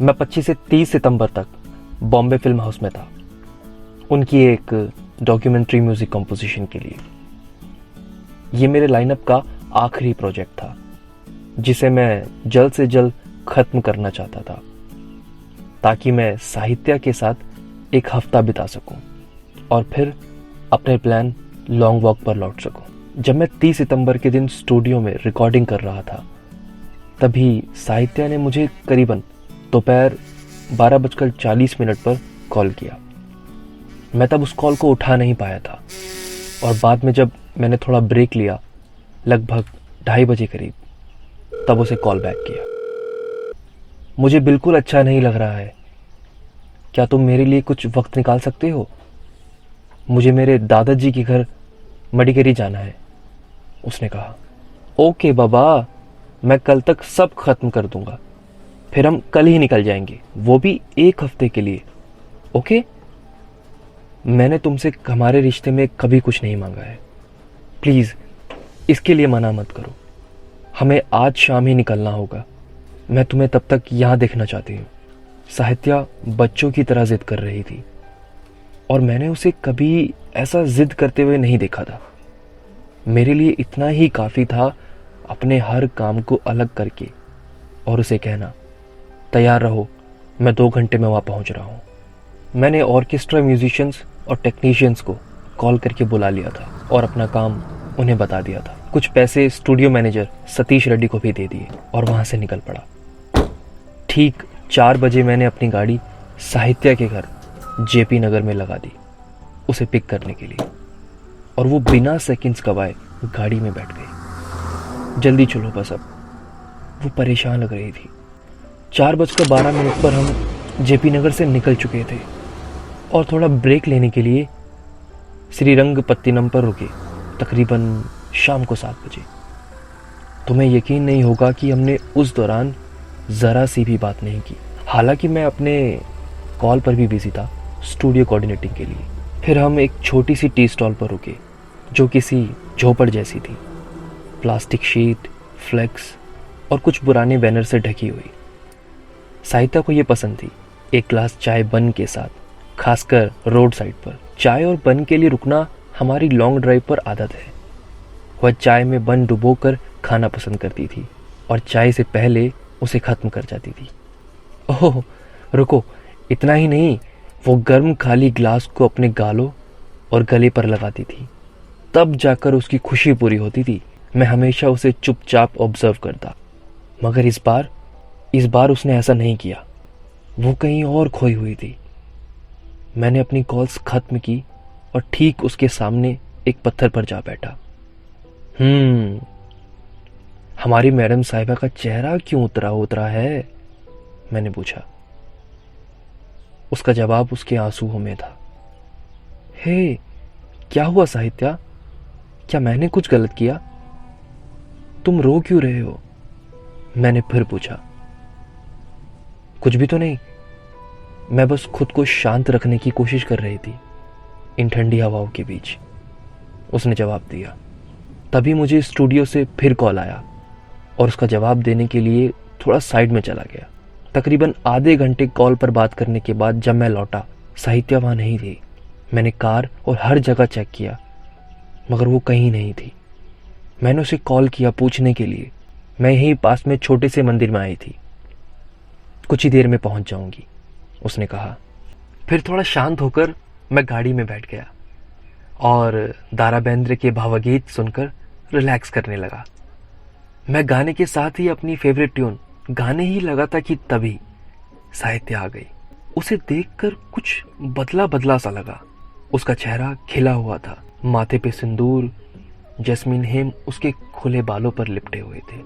मैं 25 से 30 सितंबर तक बॉम्बे फिल्म हाउस में था, उनकी एक डॉक्यूमेंट्री म्यूजिक कंपोजिशन के लिए। ये मेरे लाइनअप का आखिरी प्रोजेक्ट था, जिसे मैं जल्द से जल्द खत्म करना चाहता था, ताकि मैं साहित्य के साथ एक हफ्ता बिता सकूं और फिर अपने प्लान लॉन्ग वॉक पर लौट सकूं। जब मैं 30 सितंबर के दिन स्टूडियो में रिकॉर्डिंग कर रहा था, तभी साहित्य ने मुझे करीबन दोपहर 12:40 पर कॉल किया। मैं तब उस कॉल को उठा नहीं पाया था और बाद में जब मैंने थोड़ा ब्रेक लिया, लगभग 2:30 बजे करीब, तब उसे कॉल बैक किया। मुझे बिल्कुल अच्छा नहीं लग रहा है, क्या तुम मेरे लिए कुछ वक्त निकाल सकते हो? मुझे मेरे दादाजी के घर मडिकेरी जाना है, उसने कहा। ओके बाबा, मैं कल तक सब खत्म कर दूंगा, फिर हम कल ही निकल जाएंगे, वो भी 1 हफ्ते के लिए। ओके? मैंने तुमसे हमारे रिश्ते में कभी कुछ नहीं मांगा है, प्लीज इसके लिए मना मत करो। हमें आज शाम ही निकलना होगा, मैं तुम्हें तब तक यहां देखना चाहती हूँ। साहित्य बच्चों की तरह जिद कर रही थी और मैंने उसे कभी ऐसा जिद करते हुए नहीं देखा था। मेरे लिए इतना ही काफी था अपने हर काम को अलग करके और उसे कहना, तैयार रहो, मैं 2 घंटे में वहां पहुंच रहा हूं। मैंने ऑर्केस्ट्रा म्यूजिशियंस और टेक्नीशियंस को कॉल करके बुला लिया था और अपना काम उन्हें बता दिया था। कुछ पैसे स्टूडियो मैनेजर सतीश रेड्डी को भी दे दिए और वहां से निकल पड़ा। ठीक 4 बजे मैंने अपनी गाड़ी साहित्य के घर जेपी नगर में लगा दी उसे पिक करने के लिए, और वो बिना सेकंड्स गवाए गाड़ी में बैठ गई। जल्दी चलो बस अब, वो परेशान लग रही थी। 4:12 पर हम जेपी नगर से निकल चुके थे और थोड़ा ब्रेक लेने के लिए श्रीरंगपत्तिनम पर रुके, तकरीबन शाम को 7 बजे। तुम्हें यकीन नहीं होगा कि हमने उस दौरान ज़रा सी भी बात नहीं की। हालांकि मैं अपने कॉल पर भी बिजी था स्टूडियो कोऑर्डिनेटिंग के लिए। फिर हम एक छोटी सी टी स्टॉल पर रुके, जो किसी झोपड़ जैसी थी, प्लास्टिक शीट, फ्लेक्स और कुछ पुराने बैनर से ढकी हुई। साहित्य को ये पसंद थी, एक ग्लास चाय बन के साथ, खासकर रोड साइड पर। चाय और बन के लिए रुकना हमारी लॉन्ग ड्राइव पर आदत है। वह चाय में बन डुबोकर खाना पसंद करती थी और चाय से पहले उसे खत्म कर जाती थी। ओह रुको, इतना ही नहीं, वो गर्म खाली ग्लास को अपने गालों और गले पर लगाती थी, तब जाकर उसकी खुशी पूरी होती थी। मैं हमेशा उसे चुपचाप ऑब्जर्व करता, मगर इस बार उसने ऐसा नहीं किया। वो कहीं और खोई हुई थी। मैंने अपनी कॉल्स खत्म की और ठीक उसके सामने एक पत्थर पर जा बैठा। हमारी मैडम साहिबा का चेहरा क्यों उतरा है? मैंने पूछा। उसका जवाब उसके आंसुओं में था। हे, क्या हुआ साहित्या? क्या मैंने कुछ गलत किया? तुम रो क्यों रहे हो? मैंने फिर पूछा। कुछ भी तो नहीं, मैं बस खुद को शांत रखने की कोशिश कर रही थी इन ठंडी हवाओं के बीच, उसने जवाब दिया। तभी मुझे स्टूडियो से फिर कॉल आया और उसका जवाब देने के लिए थोड़ा साइड में चला गया। तकरीबन आधे घंटे कॉल पर बात करने के बाद जब मैं लौटा, साहित्य वहां नहीं थी। मैंने कार और हर जगह चेक किया, मगर वो कहीं नहीं थी। मैंने उसे कॉल किया पूछने के लिए। मैं यहीं पास में छोटे से मंदिर में आई थी, कुछ ही देर में पहुंच जाऊंगी, उसने कहा। फिर थोड़ा शांत होकर मैं गाड़ी में बैठ गया और दारा बेंद्रे के भावगीत सुनकर रिलैक्स करने लगा। मैं गाने के साथ ही अपनी फेवरेट ट्यून गाने ही लगा था कि तभी साहित्य आ गई। उसे देखकर कुछ बदला बदला सा लगा। उसका चेहरा खिला हुआ था, माथे पे सिंदूर, जैस्मिन हेम उसके खुले बालों पर लिपटे हुए थे।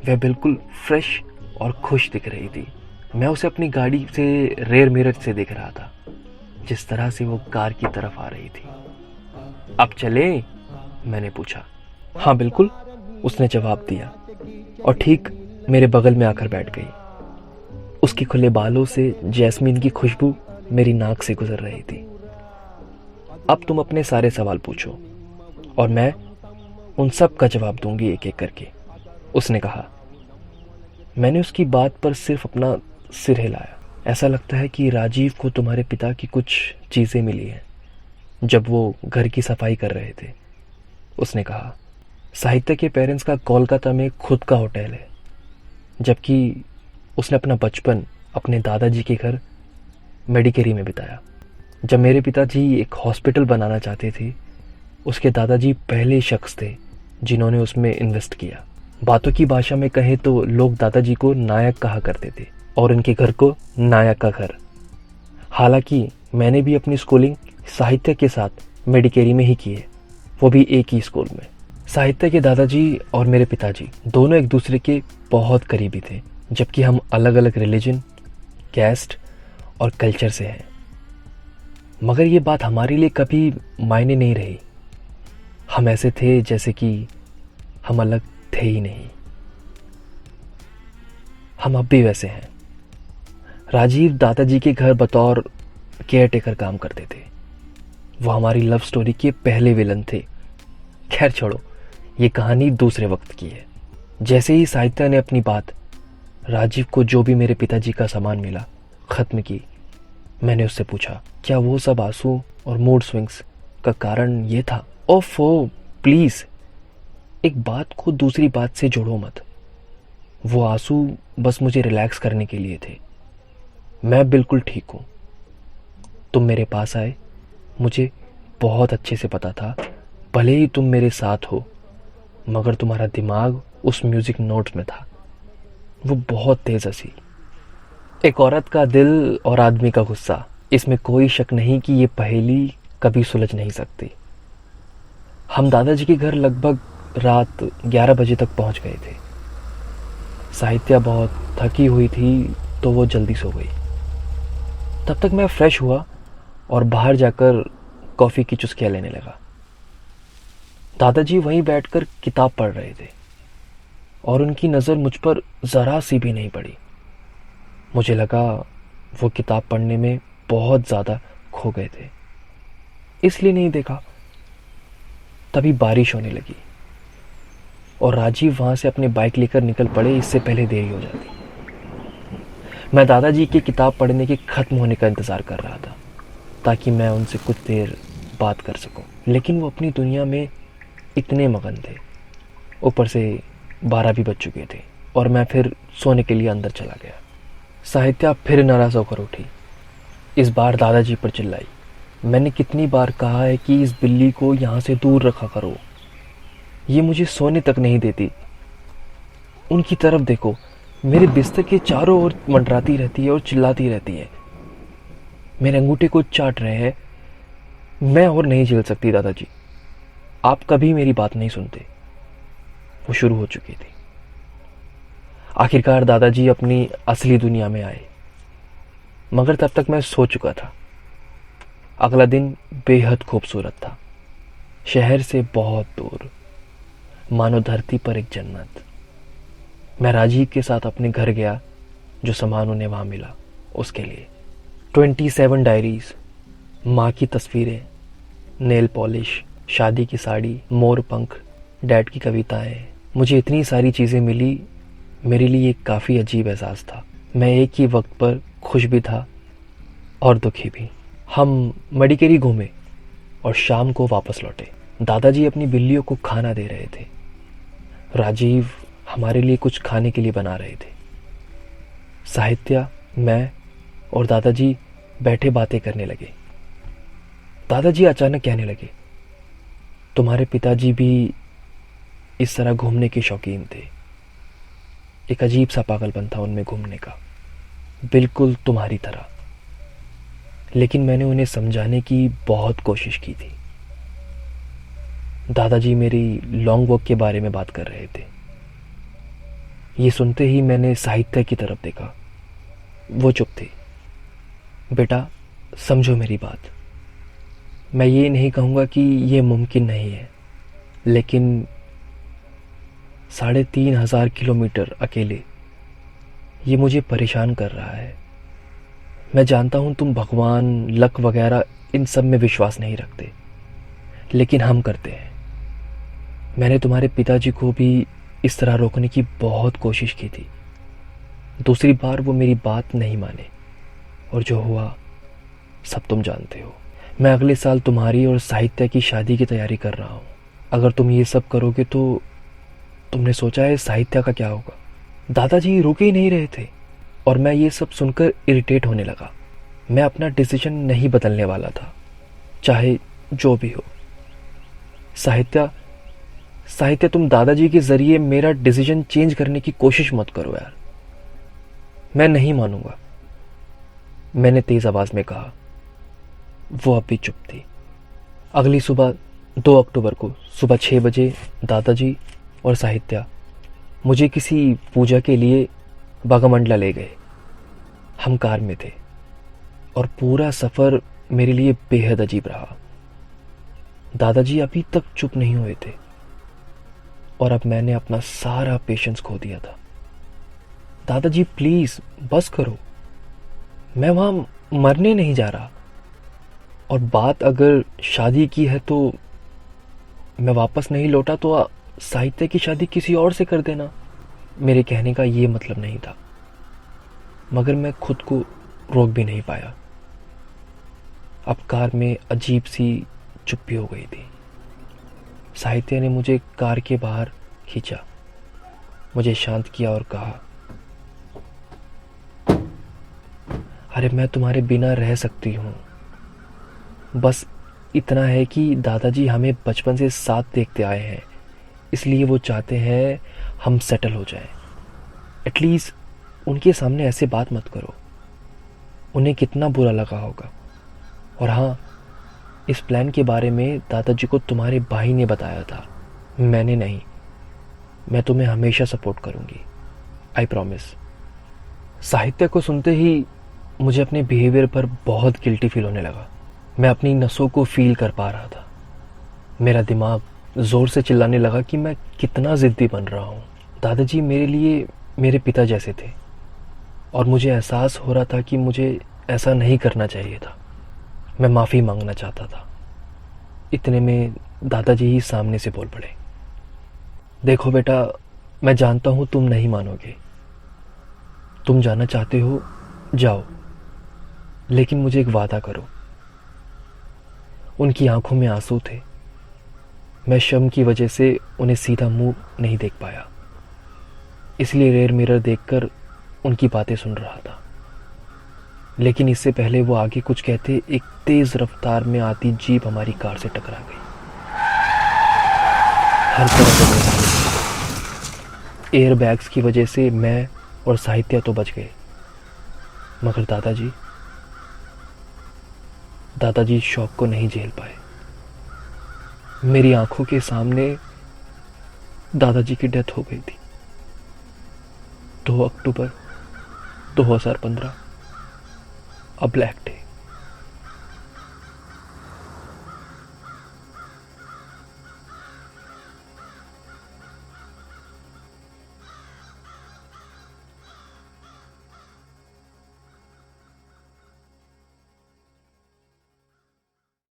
वह बिल्कुल फ्रेश और खुश दिख रही थी। मैं उसे अपनी गाड़ी से रेयर मिरर से देख रहा था, जिस तरह से वो कार की तरफ आ रही थी। अब चलें? मैंने पूछा। हाँ बिल्कुल, उसने जवाब दिया और ठीक मेरे बगल में आकर बैठ गई। उसके खुले बालों से जैस्मिन की खुशबू मेरी नाक से गुजर रही थी। अब तुम अपने सारे सवाल पूछो और मैं उन सब का जवाब दूंगी एक एक करके, उसने कहा। मैंने उसकी बात पर सिर्फ अपना सिर हिलाया। ऐसा लगता है कि राजीव को तुम्हारे पिता की कुछ चीज़ें मिली हैं जब वो घर की सफाई कर रहे थे, उसने कहा। साहित्य के पेरेंट्स का कोलकाता में खुद का होटल है, जबकि उसने अपना बचपन अपने दादाजी के घर मेडिकेरी में बिताया। जब मेरे पिताजी एक हॉस्पिटल बनाना चाहते थे, उसके दादाजी पहले शख्स थे जिन्होंने उसमें इन्वेस्ट किया। बातों की भाषा में कहें तो लोग दादाजी को नायक कहा करते थे और उनके घर को नायक का घर। हालांकि मैंने भी अपनी स्कूलिंग साहित्य के साथ मेडिकेरी में ही की है, वो भी एक ही स्कूल में। साहित्य के दादाजी और मेरे पिताजी दोनों एक दूसरे के बहुत करीबी थे, जबकि हम अलग अलग रिलीजन, कैस्ट और कल्चर से हैं। मगर ये बात हमारे लिए कभी मायने नहीं रही। हम ऐसे थे जैसे कि हम अलग थे ही नहीं। हम अब भी वैसे हैं। राजीव दादाजी के घर बतौर केयर टेकर काम करते थे। वो हमारी लव स्टोरी के पहले विलन थे। खैर छोड़ो, ये कहानी दूसरे वक्त की है। जैसे ही साहित्य ने अपनी बात राजीव को जो भी मेरे पिताजी का सामान मिला खत्म की, मैंने उससे पूछा, क्या वो सब आंसू और मूड स्विंग्स का कारण ये था? ओफो, प्लीज एक बात को दूसरी बात से जोड़ो मत। वो आंसू बस मुझे रिलैक्स करने के लिए थे। मैं बिल्कुल ठीक हूं। तुम मेरे पास आए, मुझे बहुत अच्छे से पता था भले ही तुम मेरे साथ हो, मगर तुम्हारा दिमाग उस म्यूजिक नोट्स में था। वो बहुत तेज हंसी। एक औरत का दिल और आदमी का गुस्सा, इसमें कोई शक नहीं कि ये पहेली कभी सुलझ नहीं सकती। हम दादाजी के घर लगभग रात 11 बजे तक पहुंच गए थे। साहित्या बहुत थकी हुई थी तो वो जल्दी सो गई। तब तक मैं फ्रेश हुआ और बाहर जाकर कॉफ़ी की चुस्कियाँ लेने लगा। दादाजी वहीं बैठकर किताब पढ़ रहे थे और उनकी नज़र मुझ पर ज़रा सी भी नहीं पड़ी। मुझे लगा वो किताब पढ़ने में बहुत ज़्यादा खो गए थे, इसलिए नहीं देखा। तभी बारिश होने लगी और राजीव वहाँ से अपनी बाइक लेकर निकल पड़े, इससे पहले देरी हो जाती। मैं दादाजी की किताब पढ़ने के ख़त्म होने का इंतज़ार कर रहा था ताकि मैं उनसे कुछ देर बात कर सकूं, लेकिन वो अपनी दुनिया में इतने मगन थे। ऊपर से 12 भी बज चुके थे और मैं फिर सोने के लिए अंदर चला गया। साहित्या फिर नाराज़ होकर उठी। इस बार दादाजी पर चिल्लाई, मैंने कितनी बार कहा है कि इस बिल्ली को यहाँ से दूर रखा करो, ये मुझे सोने तक नहीं देती। उनकी तरफ देखो, मेरे बिस्तर के चारों ओर मंडराती रहती है और चिल्लाती रहती है, मेरे अंगूठे को चाट रहे हैं। मैं और नहीं झेल सकती दादाजी, आप कभी मेरी बात नहीं सुनते। वो शुरू हो चुकी थी। आखिरकार दादाजी अपनी असली दुनिया में आए, मगर तब तक मैं सो चुका था। अगला दिन बेहद खूबसूरत था, शहर से बहुत दूर, मानो धरती पर एक जन्नत। मैं राजीव के साथ अपने घर गया, जो सामान उन्हें वहां मिला उसके लिए 27 डायरीज, माँ की तस्वीरें, नेल पॉलिश, शादी की साड़ी, मोर पंख, डैड की कविताएं। मुझे इतनी सारी चीज़ें मिली, मेरे लिए एक काफ़ी अजीब एहसास था। मैं एक ही वक्त पर खुश भी था और दुखी भी। हम मडिकेरी घूमे और शाम को वापस लौटे। दादाजी अपनी बिल्लियों को खाना दे रहे थे। राजीव हमारे लिए कुछ खाने के लिए बना रहे थे। साहित्या, मैं और दादाजी बैठे बातें करने लगे। दादाजी अचानक कहने लगे, तुम्हारे पिताजी भी इस तरह घूमने के शौकीन थे। एक अजीब सा पागलपन था उनमें घूमने का, बिल्कुल तुम्हारी तरह। लेकिन मैंने उन्हें समझाने की बहुत कोशिश की थी। दादाजी मेरी लॉन्ग वॉक के बारे में बात कर रहे थे। ये सुनते ही मैंने साहित्य की तरफ देखा। वो चुप थी। बेटा, समझो मेरी बात। मैं ये नहीं कहूँगा कि ये मुमकिन नहीं है, लेकिन 3,500 किलोमीटर अकेले, ये मुझे परेशान कर रहा है। मैं जानता हूँ तुम भगवान, लक वगैरह इन सब में विश्वास नहीं रखते, लेकिन हम करते हैं। मैंने तुम्हारे पिताजी को भी इस तरह रोकने की बहुत कोशिश की थी, दूसरी बार वो मेरी बात नहीं माने और जो हुआ सब तुम जानते हो। मैं अगले साल तुम्हारी और साहित्य की शादी की तैयारी कर रहा हूँ। अगर तुम ये सब करोगे तो तुमने सोचा है साहित्य का क्या होगा? दादाजी रुके ही नहीं रहे थे और मैं ये सब सुनकर इरिटेट होने लगा। मैं अपना डिसीजन नहीं बदलने वाला था, चाहे जो भी हो। साहित्य साहित्य तुम दादाजी के जरिए मेरा डिसीजन चेंज करने की कोशिश मत करो यार। मैं नहीं मानूंगा, मैंने तेज आवाज में कहा। वो अब भी चुप थी। अगली सुबह 2 अक्टूबर को सुबह 6 बजे दादाजी और साहित्य मुझे किसी पूजा के लिए बागामंडला ले गए। हम कार में थे और पूरा सफ़र मेरे लिए बेहद अजीब रहा। दादाजी अभी तक चुप नहीं हुए थे और अब मैंने अपना सारा पेशेंस खो दिया था। दादाजी प्लीज बस करो, मैं वहां मरने नहीं जा रहा। और बात अगर शादी की है तो मैं वापस नहीं लौटा तो साहित्य की शादी किसी और से कर देना। मेरे कहने का ये मतलब नहीं था, मगर मैं खुद को रोक भी नहीं पाया। अब कार में अजीब सी चुप्पी हो गई थी। साहित्य ने मुझे कार के बाहर खींचा, मुझे शांत किया और कहा, अरे मैं तुम्हारे बिना रह सकती हूँ। बस इतना है कि दादाजी हमें बचपन से साथ देखते आए हैं, इसलिए वो चाहते हैं हम सेटल हो जाएं। एटलीस्ट उनके सामने ऐसे बात मत करो, उन्हें कितना बुरा लगा होगा। और हाँ, इस प्लान के बारे में दादाजी को तुम्हारे भाई ने बताया था, मैंने नहीं। मैं तुम्हें हमेशा सपोर्ट करूंगी, आई प्रॉमिस। साहित्य को सुनते ही मुझे अपने बिहेवियर पर बहुत गिल्टी फील होने लगा। मैं अपनी नसों को फील कर पा रहा था। मेरा दिमाग ज़ोर से चिल्लाने लगा कि मैं कितना ज़िद्दी बन रहा हूँ। दादाजी मेरे लिए मेरे पिता जैसे थे और मुझे एहसास हो रहा था कि मुझे ऐसा नहीं करना चाहिए था। मैं माफ़ी मांगना चाहता था। इतने में दादाजी ही सामने से बोल पड़े, देखो बेटा, मैं जानता हूँ तुम नहीं मानोगे। तुम जाना चाहते हो, जाओ, लेकिन मुझे एक वादा करो। उनकी आंखों में आंसू थे। मैं शर्म की वजह से उन्हें सीधा मुंह नहीं देख पाया, इसलिए रेयर मिरर देखकर उनकी बातें सुन रहा था। लेकिन इससे पहले वो आगे कुछ कहते, एक तेज रफ्तार में आती जीप हमारी कार से टकरा गई। हर तरफ एयर बैग्स की वजह से मैं और साहित्य तो बच गए, मगर दादाजी शॉक को नहीं झेल पाए। मेरी आंखों के सामने दादाजी की डेथ हो गई थी। 2 अक्टूबर 2015, अ ब्लैक डे।